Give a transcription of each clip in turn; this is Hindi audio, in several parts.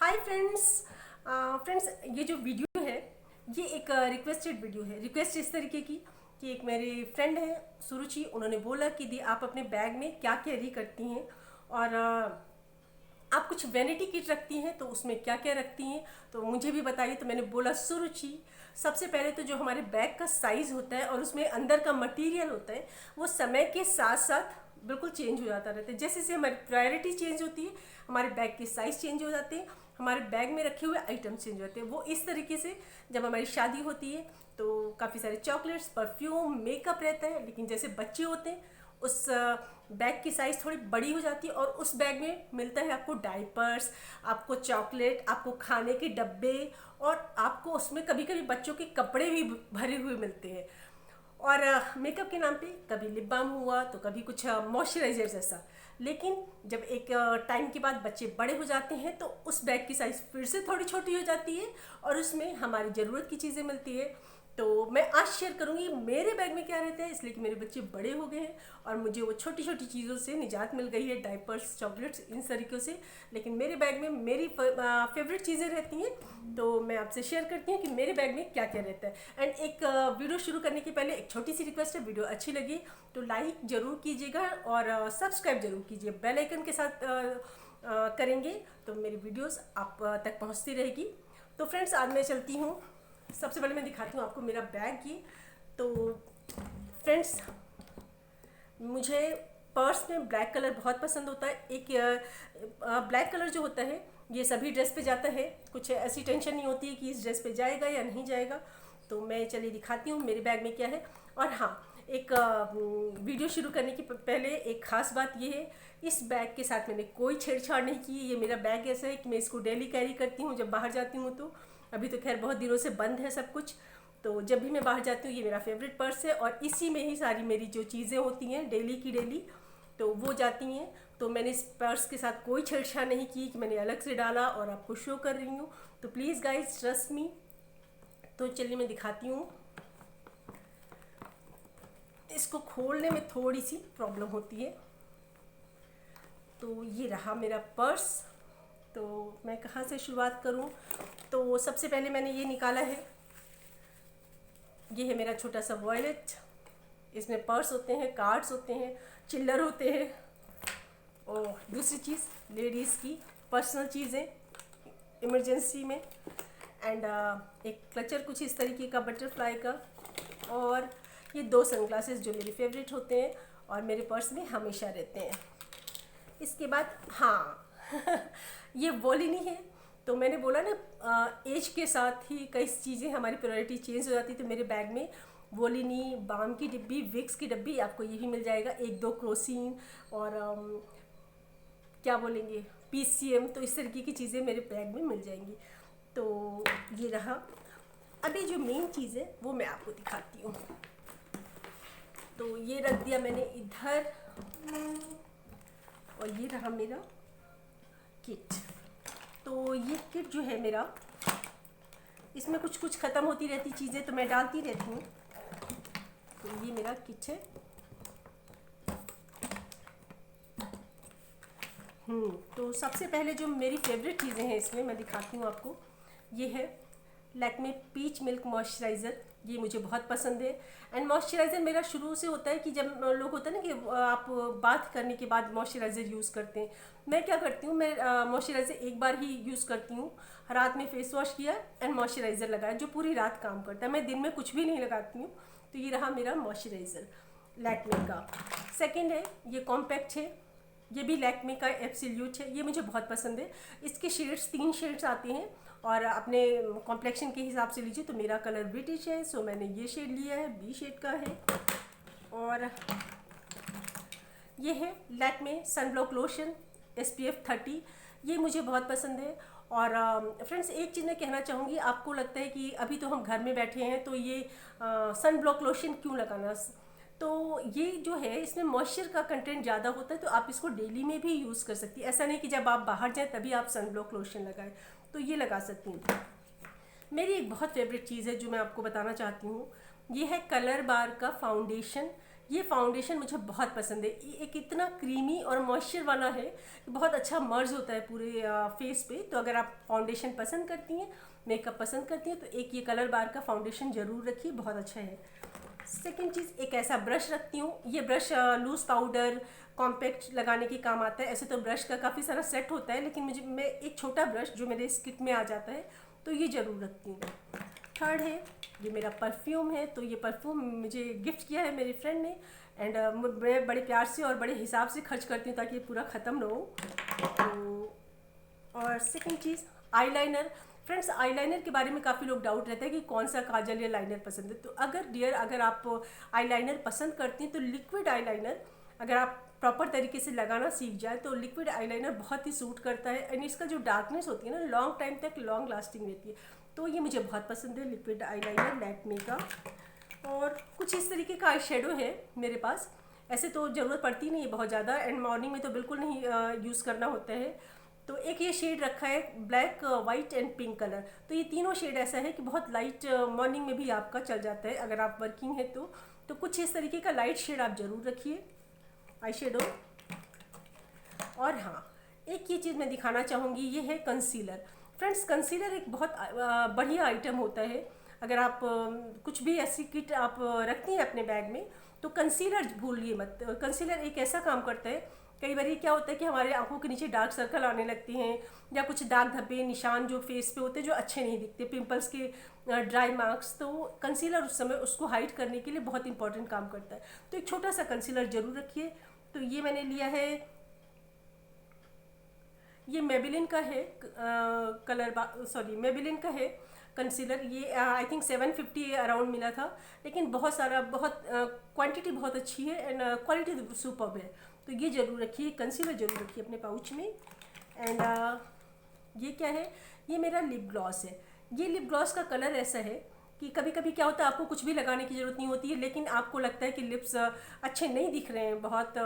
Hi friends. फ्रेंड्स, ये जो वीडियो है ये एक रिक्वेस्टेड वीडियो है। रिक्वेस्ट इस तरीके की कि एक मेरी फ्रेंड है सुरुचि, उन्होंने बोला कि दी आप अपने बैग में क्या कैरी करती हैं और आप कुछ वैनिटी किट रखती हैं तो उसमें क्या क्या रखती हैं, तो मुझे भी बताइए। तो मैंने बोला सुरुचि, सबसे पहले तो जो हमारे बैग का साइज़ होता है और उसमें अंदर का मटेरियल होता है वो समय के साथ साथ बिल्कुल चेंज हो जाता रहता है। जैसे जैसे हमारी प्रायोरिटी चेंज होती है हमारे बैग के साइज़ चेंज हो जाते हैं, हमारे बैग में रखे हुए आइटम चेंज होते हैं। वो इस तरीके से जब हमारी शादी होती है तो काफ़ी सारे चॉकलेट्स, परफ्यूम, मेकअप रहता है, लेकिन जैसे बच्चे होते हैं उस बैग की साइज़ थोड़ी बड़ी हो जाती है और उस बैग में मिलता है आपको डायपर्स, आपको चॉकलेट, आपको खाने के डब्बे और आपको उसमें कभी कभी बच्चों के कपड़े भी भरे हुए मिलते हैं। और मेकअप के नाम पे कभी लिप बाम हुआ तो कभी कुछ मॉइस्चराइजर जैसा। लेकिन जब एक टाइम के बाद बच्चे बड़े हो जाते हैं तो उस बैग की साइज़ फिर से थोड़ी छोटी हो जाती है और उसमें हमारी ज़रूरत की चीज़ें मिलती है। तो मैं आज शेयर करूंगी मेरे बैग में क्या रहता है, इसलिए कि मेरे बच्चे बड़े हो गए हैं और मुझे वो छोटी छोटी चीज़ों से निजात मिल गई है, डायपर्स, चॉकलेट्स, इन तरीक़ों से। लेकिन मेरे बैग में मेरी फेवरेट चीज़ें रहती हैं, तो मैं आपसे शेयर करती हूँ कि मेरे बैग में क्या क्या रहता है। एंड एक वीडियो शुरू करने के पहले एक छोटी सी रिक्वेस्ट है, वीडियो अच्छी लगी तो लाइक ज़रूर कीजिएगा और सब्सक्राइब ज़रूर कीजिए। बेल आइकन के साथ करेंगे तो मेरी वीडियोस आप तक पहुँचती रहेगी। तो फ्रेंड्स, आज मैं चलती हूँ, सबसे पहले मैं दिखाती हूँ आपको मेरा बैग। ये तो फ्रेंड्स, मुझे पर्स में ब्लैक कलर बहुत पसंद होता है। एक ब्लैक कलर जो होता है ये सभी ड्रेस पे जाता है, कुछ ऐसी टेंशन नहीं होती है कि इस ड्रेस पे जाएगा या नहीं जाएगा। तो मैं चलिए दिखाती हूँ मेरे बैग में क्या है। और हाँ, एक वीडियो शुरू करने की पहले एक ख़ास बात ये है, इस बैग के साथ मैंने कोई छेड़छाड़ नहीं की। ये मेरा बैग ऐसा है कि मैं इसको डेली कैरी करती हूँ जब बाहर जाती हूँ। तो अभी तो खैर बहुत दिनों से बंद है सब कुछ, तो जब भी मैं बाहर जाती हूँ ये मेरा फेवरेट पर्स है और इसी में ही सारी मेरी जो चीज़ें होती हैं डेली की डेली तो वो जाती हैं। तो मैंने इस पर्स के साथ कोई छेड़छाड़ नहीं की कि मैंने अलग से डाला और आपको शो कर रही हूँ। तो प्लीज़ गाइज ट्रस्ट मी। तो चलिए मैं दिखाती हूँ। इसको खोलने में थोड़ी सी प्रॉब्लम होती है। तो ये रहा मेरा पर्स। तो मैं कहाँ से शुरुआत करूँ? तो सबसे पहले मैंने ये निकाला है, ये है मेरा छोटा सा वॉलेट। इसमें पर्स होते हैं, कार्ड्स होते हैं, चिल्लर होते हैं और दूसरी चीज़ लेडीज़ की पर्सनल चीज़ें इमरजेंसी में। एंड एक क्लचर कुछ इस तरीके का बटरफ्लाई का, और ये दो सनग्लासेस जो मेरे फेवरेट होते हैं और मेरे पर्स में हमेशा रहते हैं। इसके बाद हाँ ये वोलिनी है। तो मैंने बोला ना एज के साथ ही कई चीज़ें हमारी प्रायोरिटी चेंज हो जाती है। तो मेरे बैग में वोलिनी, बाम की डिब्बी, विक्स की डिब्बी, आपको ये भी मिल जाएगा, एक दो क्रोसिन और क्या बोलेंगे पीसीएम, तो इस तरीके की चीज़ें मेरे बैग में मिल जाएंगी। तो ये रहा। अभी जो मेन चीज़ है वो मैं आपको दिखाती हूँ। तो ये रख दिया मैंने इधर और ये रहा मेरा किट। तो ये किट जो है मेरा, इसमें कुछ कुछ ख़त्म होती रहती चीज़ें तो मैं डालती रहती हूँ। तो ये मेरा किट है। तो सबसे पहले जो मेरी फेवरेट चीज़ें हैं इसमें मैं दिखाती हूँ आपको। ये है लैक्मे पीच मिल्क मॉइस्चराइज़र, ये मुझे बहुत पसंद है। एंड मॉइस्चराइज़र मेरा शुरू से होता है कि जब लोग होता है ना कि आप बाथ करने के बाद मॉइस्चराइज़र यूज़ करते हैं, मैं क्या करती हूँ, मैं मॉइस्चराइज़र एक बार ही यूज़ करती हूँ। रात में फेस वॉश किया एंड मॉइस्चराइज़र लगाया जो पूरी रात काम करता है, मैं दिन में कुछ भी नहीं लगाती हूँ। तो ये रहा मेरा मॉइस्चराइज़र लैक्मे का। सेकेंड है ये कॉम्पैक्ट है, ये भी लैक्मे का एब्सोल्यूट है, ये मुझे बहुत पसंद है। इसके शेड्स 3 शेड्स आते हैं और अपने कॉम्प्लेक्शन के हिसाब से लीजिए। तो मेरा कलर ब्रिटिश है सो मैंने ये शेड लिया है, बी शेड का है। और ये है लैक्मे सनब्लॉक लोशन SPF 30, ये मुझे बहुत पसंद है। और फ्रेंड्स, एक चीज़ मैं कहना चाहूँगी, आपको लगता है कि अभी तो हम घर में बैठे हैं तो ये सन ब्लॉक लोशन क्यों लगाना, तो ये जो है इसमें मॉइस्चर का कंटेंट ज़्यादा होता है तो आप इसको डेली में भी यूज़ कर सकती है। ऐसा नहीं कि जब आप बाहर जाएँ तभी आप सन ब्लॉक लोशन लगाएं, तो ये लगा सकती हैं। मेरी एक बहुत फेवरेट चीज़ है जो मैं आपको बताना चाहती हूँ, ये है कलर बार का फाउंडेशन। ये फाउंडेशन मुझे बहुत पसंद है। ये एक इतना क्रीमी और मॉइस्चर वाला है कि बहुत अच्छा मर्ज होता है पूरे फेस पे। तो अगर आप फाउंडेशन पसंद करती हैं, मेकअप पसंद करती हैं, तो एक ये कलर बार का फाउंडेशन ज़रूर रखिए, बहुत अच्छा है। सेकेंड चीज़, एक ऐसा ब्रश रखती हूँ। ये ब्रश लूज़ पाउडर कॉम्पैक्ट लगाने के काम आता है। ऐसे तो ब्रश का काफ़ी सारा सेट होता है, लेकिन मैं एक छोटा ब्रश जो मेरे इस किट में आ जाता है, तो ये ज़रूर रखती हूँ। थर्ड है, ये मेरा परफ्यूम है। तो ये परफ्यूम मुझे गिफ्ट किया है मेरे फ्रेंड ने, एंड मैं बड़े प्यार से और बड़े हिसाब से खर्च करती हूँ ताकि ये पूरा ख़त्म ना हो। तो और सेकेंड चीज़, आईलाइनर। फ्रेंड्स, आईलाइनर के बारे में काफ़ी लोग डाउट रहता है कि कौन सा काजल या लाइनर पसंद है। तो अगर आप आईलाइनर पसंद करती हैं, तो लिक्विड आईलाइनर अगर आप प्रॉपर तरीके से लगाना सीख जाए तो लिक्विड आईलाइनर बहुत ही सूट करता है, एंड इसका जो डार्कनेस होती है ना, लॉन्ग टाइम तक लॉन्ग लास्टिंग रहती है। तो ये मुझे बहुत पसंद है, लिक्विड आईलाइनर लैक्मे का। और कुछ इस तरीके का आई शेडो है मेरे पास। ऐसे तो ज़रूरत पड़ती नहीं है बहुत ज़्यादा, एंड मॉर्निंग में तो बिल्कुल नहीं यूज़ करना होता है। तो एक ये शेड रखा है black, white and pink colour. तो ये तीनों शेड ऐसा है कि बहुत लाइट मॉर्निंग में भी आपका चल जाता है अगर आप वर्किंग है तो कुछ इस तरीके का लाइट शेड आप ज़रूर रखिए आई शेडो। और हाँ, एक ये चीज़ मैं दिखाना चाहूँगी, ये है कंसीलर। फ्रेंड्स, कंसीलर एक बहुत बढ़िया आइटम होता है। अगर आप कुछ भी ऐसी किट आप रखती हैं अपने बैग में, तो कंसीलर भूलिए मत। कंसीलर एक ऐसा काम करता है, कई बार क्या होता है कि हमारे आंखों के नीचे डार्क सर्कल आने लगते हैं, या कुछ दाग धब्बे निशान जो फेस पे होते हैं जो अच्छे नहीं दिखते, पिंपल्स के ड्राई मार्क्स, तो कंसीलर उस समय उसको हाइड करने के लिए बहुत इंपॉर्टेंट काम करता है। तो एक छोटा सा कंसीलर ज़रूर रखिए। तो ये मैंने लिया है, ये मेबेलिन का है मेबेलिन का है कंसीलर। ये आई थिंक 750 अराउंड मिला था, लेकिन बहुत क्वांटिटी बहुत अच्छी है, एंड क्वालिटी सुपर्ब है। तो ये ज़रूर रखिए, कंसीलर ज़रूर रखिए अपने पाउच में। एंड ये क्या है, ये मेरा लिप ग्लॉस है। ये लिप ग्लॉस का कलर ऐसा है कि कभी कभी क्या होता है, आपको कुछ भी लगाने की ज़रूरत नहीं होती है, लेकिन आपको लगता है कि लिप्स अच्छे नहीं दिख रहे हैं बहुत,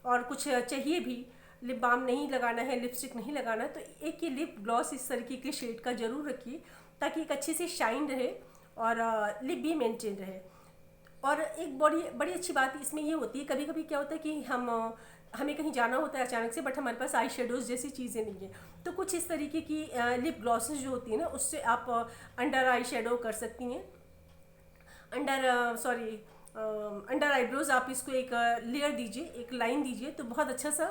और कुछ चाहिए भी, लिप बाम नहीं लगाना है, लिपस्टिक नहीं लगाना, तो एक ये लिप ग्लॉस इस तरीके के शेड का ज़रूर रखिए, ताकि एक अच्छी सी शाइन रहे और लिप भी मेंटेन रहे। और एक बड़ी बड़ी अच्छी बात इसमें ये होती है, कभी कभी क्या होता है कि हमें कहीं जाना होता है अचानक से, बट हमारे पास आई शेडोज़ जैसी चीज़ें नहीं है, तो कुछ इस तरीके की लिप ग्लॉसेस जो होती है ना, उससे आप अंडर आई शेडो कर सकती हैं। अंडर आईब्रोज आप इसको एक लेयर दीजिए, एक लाइन दीजिए, तो बहुत अच्छा सा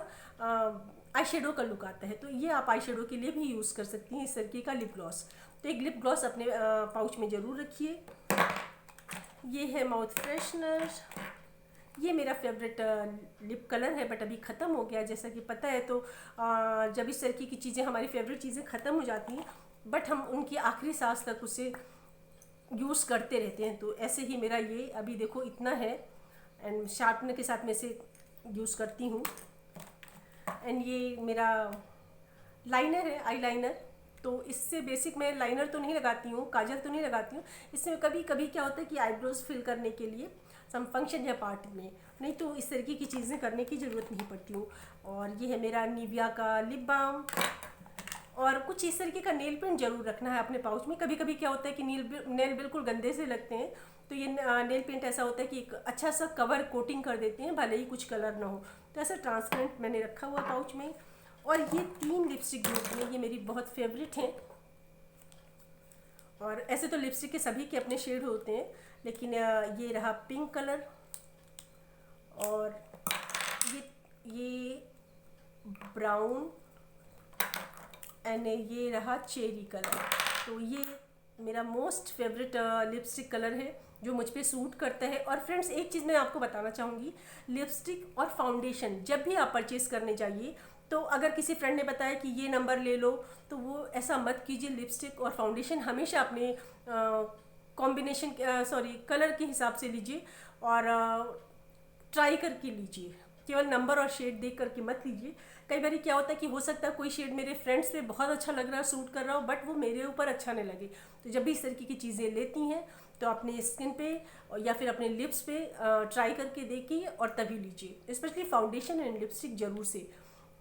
आई शेडो का लुक आता है। तो ये आप आई शेडो के लिए भी यूज़ कर सकती हैं, इस तरीके का लिप ग्लॉस। तो एक लिप ग्लॉस अपने पाउच में ज़रूर रखिए। ये है माउथ फ्रेशनर। ये मेरा फेवरेट लिप कलर है, बट अभी ख़त्म हो गया जैसा कि पता है। तो जब इस तरीके की चीज़ें, हमारी फेवरेट चीज़ें ख़त्म हो जाती हैं, बट हम उनकी आखिरी सांस तक उसे यूज़ करते रहते हैं। तो ऐसे ही मेरा ये अभी देखो इतना है, एंड शार्पनर के साथ मैं इसे यूज़ करती हूँ। एंड ये मेरा लाइनर है, आई लाइनर। तो इससे बेसिक मैं लाइनर तो नहीं लगाती हूँ, काजल तो नहीं लगाती हूँ। इसमें कभी कभी क्या होता है कि आईब्रोज फिल करने के लिए सम फंक्शन या पार्टी में, नहीं तो इस तरीके की चीज़ें करने की ज़रूरत नहीं पड़ती हूँ। और ये है मेरा निविया का लिप बाम। और कुछ इस तरीके का नेल पेंट जरूर रखना है अपने पाउच में। कभी कभी क्या होता है कि नेल बिल्कुल गंदे से लगते हैं, तो ये नेल पेंट ऐसा होता है कि एक अच्छा सा कवर कोटिंग कर देते हैं, भले ही कुछ कलर ना हो। तो ऐसा ट्रांसपेरेंट मैंने रखा हुआ पाउच में। और ये 3 लिपस्टिक जो होती हैं, ये मेरी बहुत फेवरेट हैं। और ऐसे तो लिपस्टिक के सभी के अपने शेड होते हैं, लेकिन ये रहा पिंक कलर, और ये ब्राउन, एंड ये रहा चेरी कलर। तो ये मेरा मोस्ट फेवरेट लिपस्टिक कलर है जो मुझ पे सूट करता है। और फ्रेंड्स, एक चीज़ मैं आपको बताना चाहूँगी, लिपस्टिक और फाउंडेशन जब भी आप परचेज़ करने जाइए, तो अगर किसी फ्रेंड ने बताया कि ये नंबर ले लो, तो वो ऐसा मत कीजिए। लिपस्टिक और फाउंडेशन हमेशा अपने कॉम्बिनेशन कलर के हिसाब से लीजिए, और ट्राई करके लीजिए। केवल नंबर और शेड देख करके मत लीजिए। कई बार क्या होता है कि हो सकता है कोई शेड मेरे फ्रेंड्स पे बहुत अच्छा लग रहा है, सूट कर रहा हो, बट वो मेरे ऊपर अच्छा नहीं लगे। तो जब भी इस तरीके की चीज़ें लेती हैं, तो अपने स्किन पे या फिर अपने लिप्स पे ट्राई करके देखिए और तभी लीजिए, स्पेशली फाउंडेशन एंड लिपस्टिक जरूर से।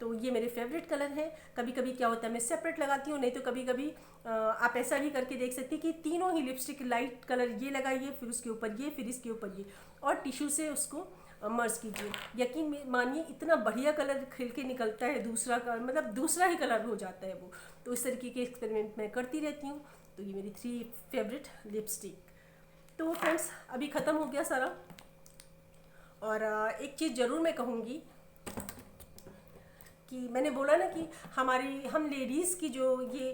तो ये मेरे फेवरेट कलर है। कभी कभी क्या होता है मैं सेपरेट लगाती हूँ, नहीं तो कभी कभी आप ऐसा भी करके देख सकती हैं कि तीनों ही लिपस्टिक लाइट कलर ये लगाइए, फिर उसके ऊपर ये, फिर इसके ऊपर ये, और टिश्यू से उसको मर्ज कीजिए। यकीन मानिए इतना बढ़िया कलर खिल के निकलता है, दूसरा का मतलब दूसरा ही कलर हो जाता है वो। तो इस तरीके के एक्सपेरिमेंट मैं करती रहती हूँ। तो ये मेरी 3 फेवरेट लिपस्टिक। तो फ्रेंड्स अभी ख़त्म हो गया सारा। और एक चीज़ ज़रूर मैं कहूँगी कि मैंने बोला ना कि हम लेडीज़ की जो ये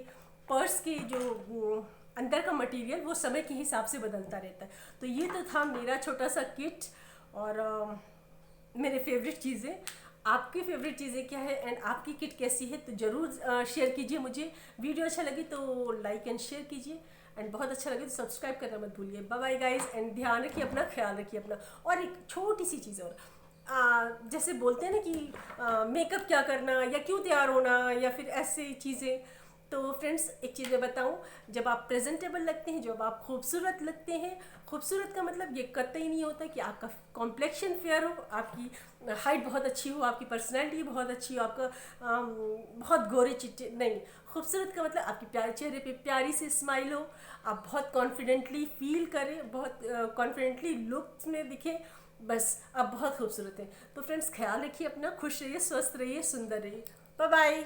पर्स के जो अंदर का मटेरियल वो समय के हिसाब से बदलता रहता है। तो ये तो था मेरा छोटा सा किट और मेरे फेवरेट चीज़ें। आपकी फेवरेट चीज़ें क्या है एंड आपकी किट कैसी है, तो ज़रूर शेयर कीजिए मुझे। वीडियो अच्छा लगी तो लाइक एंड शेयर कीजिए, एंड बहुत अच्छा लगे तो सब्सक्राइब करना मत भूलिए। बाय बाय गाइस, एंड ध्यान रखिए अपना, ख्याल रखिए अपना। और एक छोटी सी चीज़ और, जैसे बोलते हैं ना कि मेकअप क्या करना या क्यों तैयार होना या फिर ऐसी चीज़ें। तो फ्रेंड्स एक चीज़ मैं बताऊं, जब आप प्रेजेंटेबल लगते हैं, जब आप खूबसूरत लगते हैं, खूबसूरत का मतलब ये कतई नहीं होता कि आपका कॉम्प्लेक्शन फेयर हो, आपकी हाइट बहुत अच्छी हो, आपकी पर्सनैलिटी बहुत अच्छी हो, आपका बहुत गोरे चिट्टे नहीं। खूबसूरत का मतलब आपकी प्यारे चेहरे पे प्यारी सी स्माइल हो, आप बहुत कॉन्फिडेंटली फील करें, बहुत कॉन्फिडेंटली लुक्स में दिखें, बस आप बहुत खूबसूरत हैं। तो फ्रेंड्स ख्याल रखिए अपना, खुश रहिए, स्वस्थ रहिए, सुंदर रहिए। Bye bye.